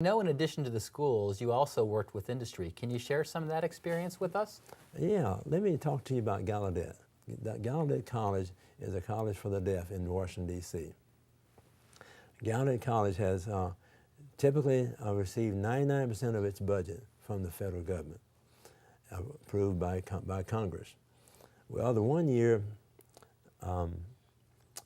I know in addition to the schools, you also worked with industry. Can you share some of that experience with us? Yeah, let me talk to you about Gallaudet. Gallaudet College is a college for the deaf in Washington, D.C. Gallaudet College has typically received 99% of its budget from the federal government, approved by Congress. Well, the one year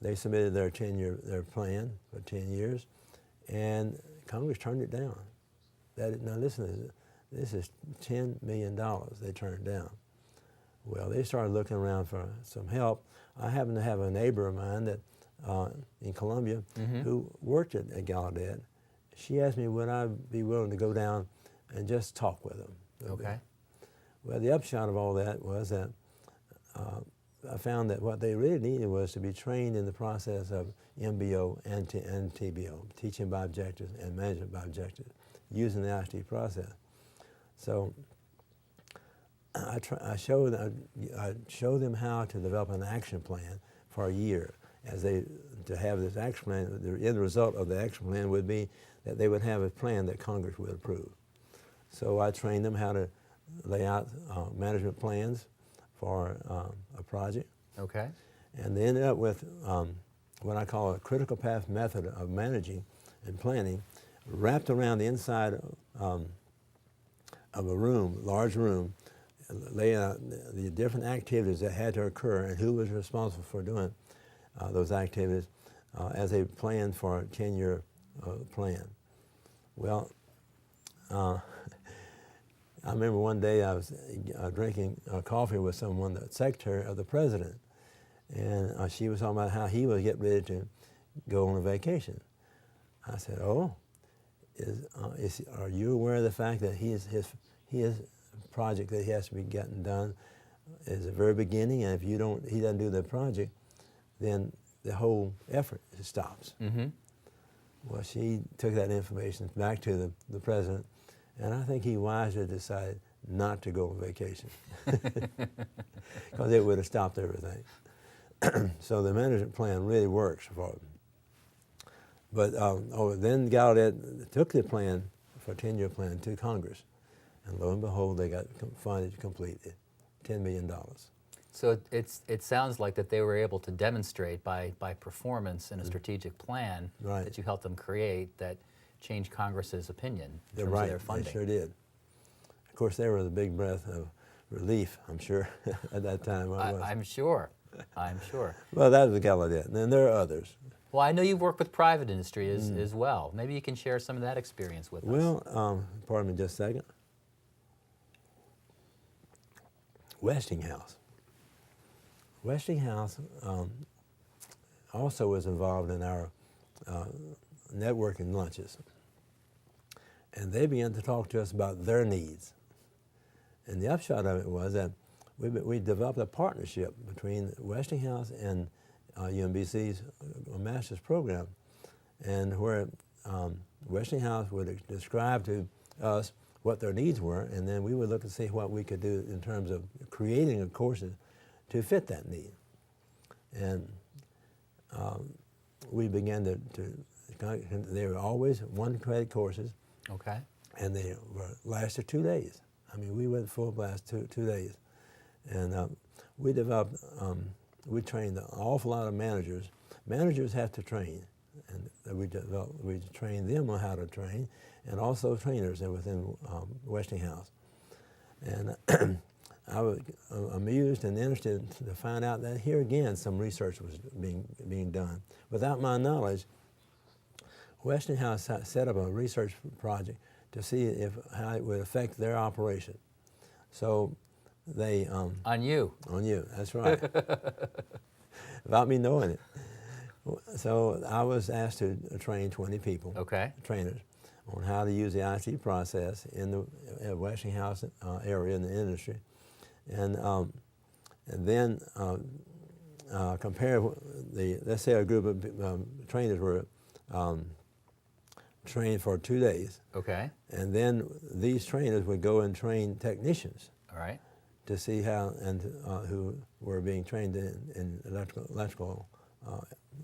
they submitted their plan for 10 years, and Congress turned it down. Now listen, this is $10 million they turned down. Well, they started looking around for some help. I happen to have a neighbor of mine that in Columbia who worked at Gallaudet. She asked me would I be willing to go down and just talk with them. Okay. Well, the upshot of all that was that I found that what they really needed was to be trained in the process of MBO and TBO, teaching by objectives and management by objectives, using the ISD process. So I show them how to develop an action plan for a year. To have this action plan, the end result of the action plan would be that they would have a plan that Congress would approve. So I trained them how to lay out management plans for a project. Okay. And they ended up with what I call a critical path method of managing and planning, wrapped around the inside of a room, large room, lay out the different activities that had to occur and who was responsible for doing those activities as a plan for a 10-year plan. Well, I remember one day I was drinking coffee with someone, the secretary of the president, and she was talking about how he was getting ready to go on a vacation. I said, "Oh, are you aware of the fact that his project that he has to be getting done is the very beginning, and if he doesn't do the project, then the whole effort stops." Well, she took that information back to the president, and I think he wisely decided not to go on vacation because it would have stopped everything. So the management plan really works for them. But then Gallaudet took the plan for a 10-year plan to Congress, and lo and behold, they got funded to complete it, $10 million. So it sounds like that they were able to demonstrate by performance in a strategic plan that you helped them create that changed Congress's opinion in terms of their funding. They sure did. Of course, they were the big breath of relief, I'm sure, at that time. I'm sure. I'm sure. Well, that was Gallaudet, and then there are others. Well, I know you've worked with private industry as well. Maybe you can share some of that experience with us. Well, pardon me just a second. Westinghouse. Westinghouse also was involved in our networking lunches. And they began to talk to us about their needs. And the upshot of it was that we developed a partnership between Westinghouse and UMBC's master's program, and where Westinghouse would describe to us what their needs were, and then we would look and see what we could do in terms of creating a course to fit that need. And we began they were always one-credit courses. Okay. And they lasted 2 days. I mean, we went full blast 2 days. And we developed, we trained an awful lot of managers. Managers have to train, and we trained them on how to train, and also trainers within Westinghouse. And I was amused and interested to find out that here again some research was being done. Without my knowledge, Westinghouse set up a research project to see how it would affect their operation. So they on you. On you, that's right. Without me knowing it. So I was asked to train 20 people, trainers, on how to use the ISD process in the Westinghouse area in the industry, and then compare let's say a group of trainers were trained for 2 days. Okay. And then these trainers would go and train technicians. All right. To see how who were being trained in electrical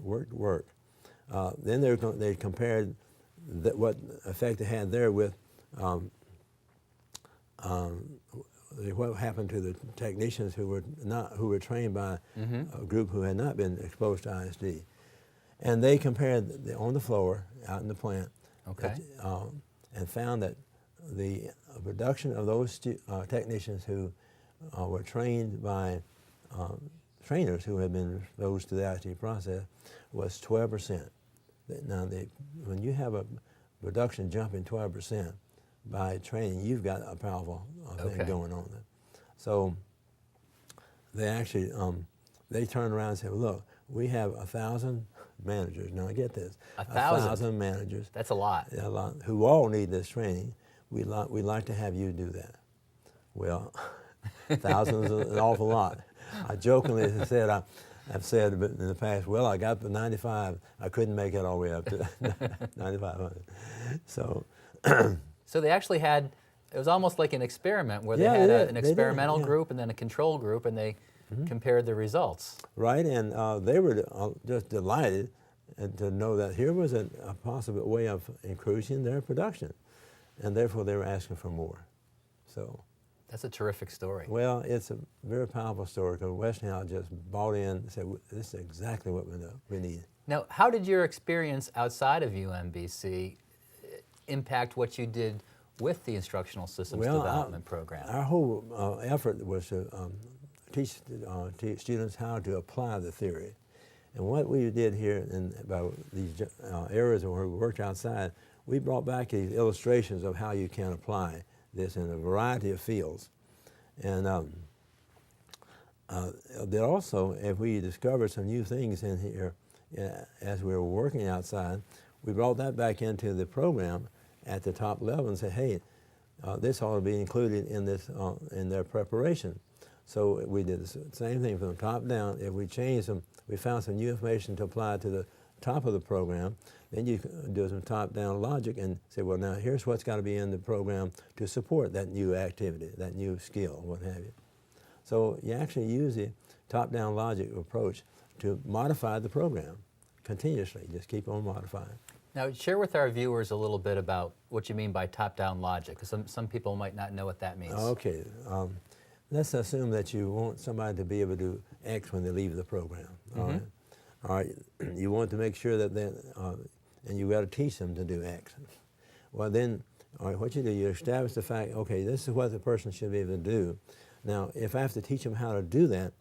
work. Then they compared what effect it had there with what happened to the technicians who were trained by a group who had not been exposed to ISD, and they compared on the floor out in the plant, and found that the production of those technicians who were trained by trainers who had been exposed to the ISD process was 12%. Now, when you have a production jumping 12% by training, you've got a powerful thing going on there. So they actually, they turned around and said, well, look, we have 1,000 managers. Now, get this. 1,000 managers. That's a lot. A lot, who all need this training. We'd like to have you do that. Well, 1,000 is an awful lot. I jokingly said, I've said in the past, well, I got to 95. I couldn't make it all the way up to 9,500. So, so they actually had, it was almost like an experiment where they had an experimental group and then a control group, and they compared the results. Right, and they were just delighted to know that here was a possible way of increasing their production, and therefore they were asking for more. So. That's a terrific story. Well, it's a very powerful story because Westinghouse just bought in and said, this is exactly what we need. Now, how did your experience outside of UMBC impact what you did with the Instructional Systems Development Program? Our whole effort was to teach students how to apply the theory. And what we did here in about these areas where we worked outside, we brought back these illustrations of how you can apply this in a variety of fields. And then also, if we discovered some new things in here as we were working outside, we brought that back into the program at the top level and said, hey, this ought to be included in this in their preparation. So we did the same thing from the top down. If we changed them, we found some new information to apply to the top of the program. Then you do some top-down logic and say, well, now here's what's got to be in the program to support that new activity, that new skill, what have you. So you actually use the top-down logic approach to modify the program continuously. Just keep on modifying. Now, share with our viewers a little bit about what you mean by top-down logic, because some people might not know what that means. Okay. Let's assume that you want somebody to be able to do X when they leave the program. All right. All right. You want to make sure that they and you've got to teach them to do X. Well, then, all right, what you do, you establish the fact, okay, this is what the person should be able to do. Now, if I have to teach them how to do that,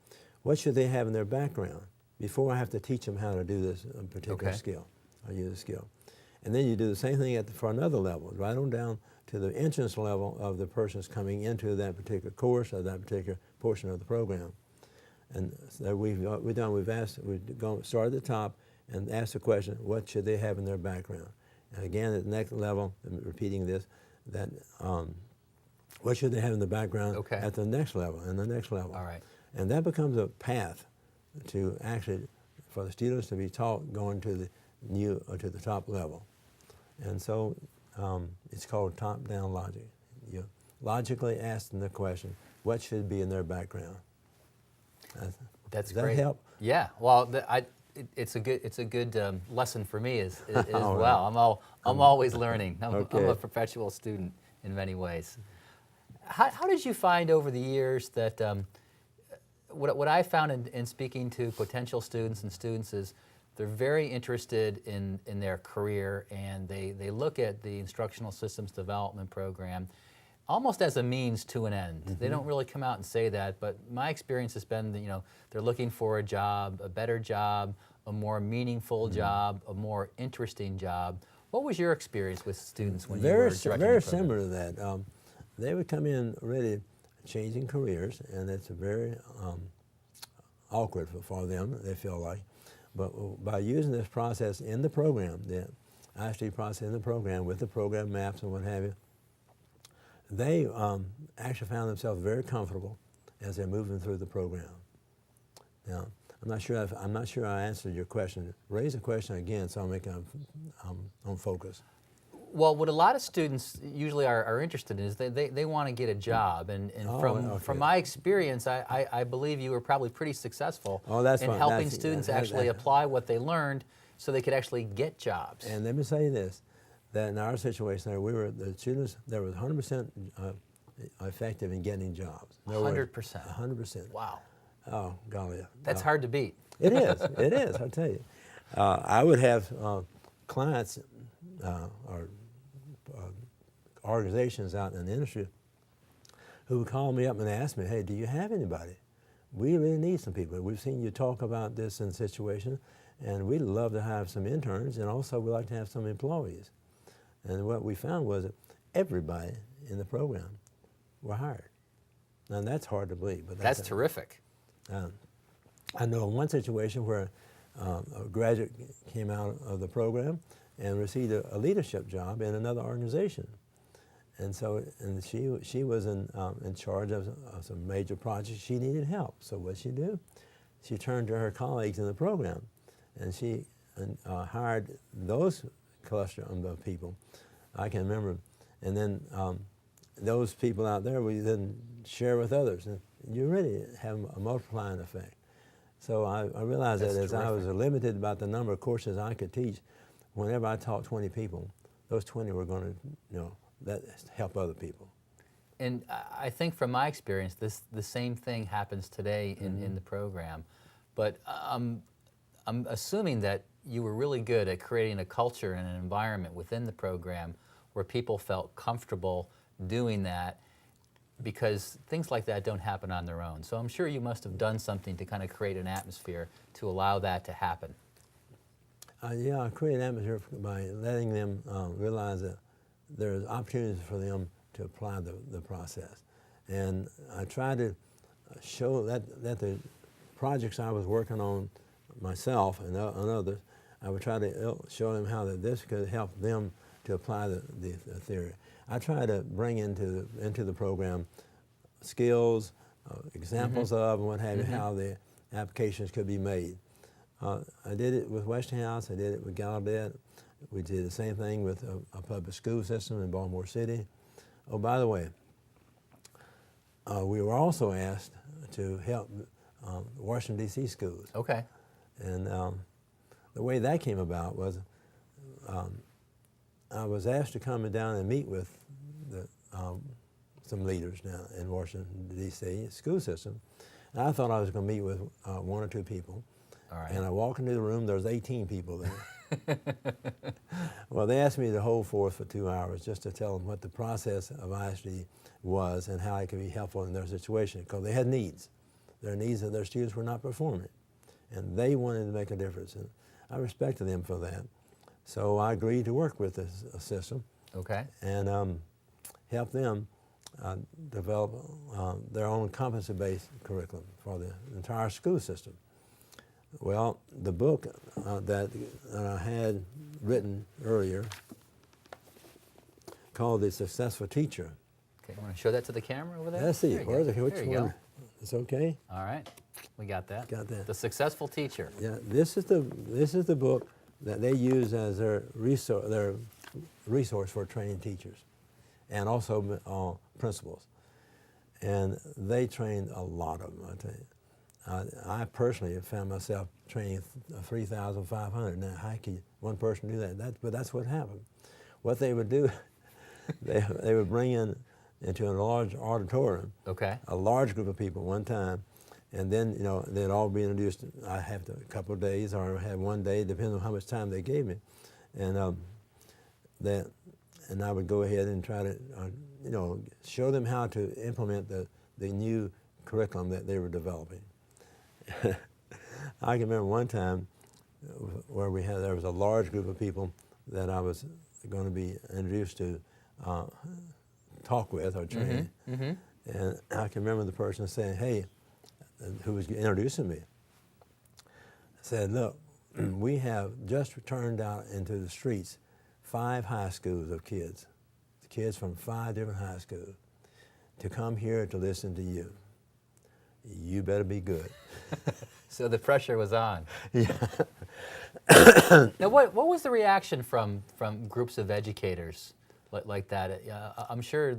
what should they have in their background before I have to teach them how to do this particular skill, or use a skill? And then you do the same thing for another level, right on down to the entrance level of the persons coming into that particular course or that particular portion of the program. And so we've started at the top and asked the question, what should they have in their background? And again, at the next level, I'm repeating this, that what should they have in the background at the next level and the next level? All right. And that becomes a path to actually, for the students to be taught going to the new or to the top level. And so it's called top-down logic. You logically asking the question, what should be in their background? That's Does great. that help? Yeah. Well, it's a good lesson for me as well. I'm always learning. I'm a perpetual student in many ways. How did you find over the years that what I found in speaking to potential students and students is they're very interested in their career, and they look at the Instructional Systems Development Program almost as a means to an end. They don't really come out and say that, but my experience has been that, they're looking for a job, a better job, a more meaningful job, a more interesting job. What was your experience with students when you were directing the program? Very similar to that. They would come in really changing careers, and it's very awkward for them, they feel like. But by using this process in the program, the ISD process in the program with the program maps and what have you, they actually found themselves very comfortable as they're moving through the program. Now, I'm not sure I answered your question. Raise the question again so I'll make it on focus. Well, what a lot of students usually are interested in is they want to get a job, and from my experience, I believe you were probably pretty successful in helping students actually apply what they learned so they could actually get jobs. And let me say this, that in our situation there, the students, there was 100% effective in getting jobs. 100%. 100%. Wow. Oh, golly. That's hard to beat. It is. It is. I'll tell you. I would have clients or organizations out in the industry who would call me up and ask me, "Hey, do you have anybody? We really need some people. We've seen you talk about this in situation, and we'd love to have some interns, and also we'd like to have some employees." And what we found was that everybody in the program were hired. Now that's hard to believe, but that's terrific. I know one situation where a graduate came out of the program and received a leadership job in another organization. And so, she was in charge of some major projects. She needed help. So what she do? She turned to her colleagues in the program, and she hired those cluster of people. I can remember, and then those people out there we then share with others, and you really have a multiplying effect. So I realized that as I was limited about the number of courses I could teach, whenever I taught 20 people, those 20 were going to, that help other people. And I think from my experience, the same thing happens today in the program. But I'm assuming that you were really good at creating a culture and an environment within the program where people felt comfortable doing that, because things like that don't happen on their own. So I'm sure you must have done something to kind of create an atmosphere to allow that to happen. Yeah, I create an atmosphere by letting them realize that there's opportunities for them to apply the process. And I try to show that the projects I was working on myself and others, I would try to show them how that this could help them to apply the theory. I try to bring into the program skills, examples of, and what have you, how the applications could be made. I did it with Westinghouse. I did it with Gallaudet. We did the same thing with a public school system in Baltimore City. Oh, by the way, we were also asked to help Washington, D.C. schools. Okay. And the way that came about was I was asked to come down and meet with some leaders now in Washington, D.C. school system. And I thought I was going to meet with one or two people. All right. And I walked into the room, there was 18 people there. Well, they asked me to hold forth for 2 hours just to tell them what the process of ISD was and how it could be helpful in their situation, because they had needs. Their needs that their students were not performing. And they wanted to make a difference. And I respected them for that. So I agreed to work with this system. Okay. And help them develop their own competency-based curriculum for the entire school system. Well, the book that I had written earlier, called The Successful Teacher. Okay, you want to show that to the camera over there? Let's see, There you which there you one? go. It's okay? All right, we got that. Got that. The Successful Teacher. Yeah, this is the book that they use as their resource for training teachers, and also principals. And they trained a lot of them, I tell you. I personally have found myself training 3,500. Now, how can one person do that? But that's what happened. What they would do, they would bring into a large auditorium, okay, a large group of people one time, and then they'd all be introduced. I have a couple of days, or I had one day, depending on how much time they gave me, and I would go ahead and try to show them how to implement the new curriculum that they were developing. I can remember one time where there was a large group of people that I was going to be introduced to talk with or train. And I can remember the person saying, "Hey," who was introducing me, said, "Look, we have just turned out into the streets 5 high schools of kids from 5 different high schools, to come here to listen to you. You better be good." So the pressure was on. Yeah. Now, what was the reaction from groups of educators like that? I'm sure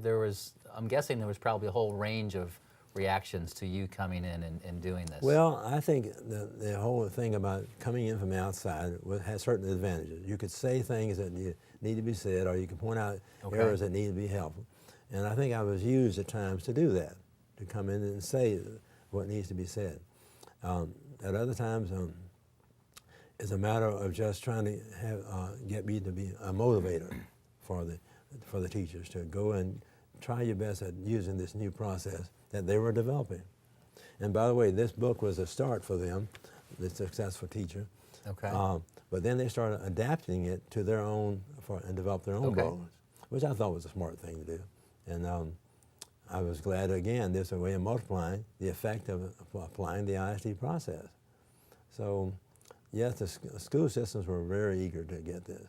I'm guessing there was probably a whole range of reactions to you coming in and doing this? Well, I think the whole thing about coming in from outside has certain advantages. You could say things that need to be said, or you can point out errors that need to be helpful. And I think I was used at times to do that, to come in and say what needs to be said. At other times, it's a matter of just trying to get me to be a motivator for the teachers to go and try your best at using this new process that they were developing. And by the way, this book was a start for them, the successful teacher. Okay. But then they started adapting it to their own, and develop their own books, which I thought was a smart thing to do. And I was glad, again, there's a way of multiplying the effect of applying the ISD process. So, yes, the school systems were very eager to get this.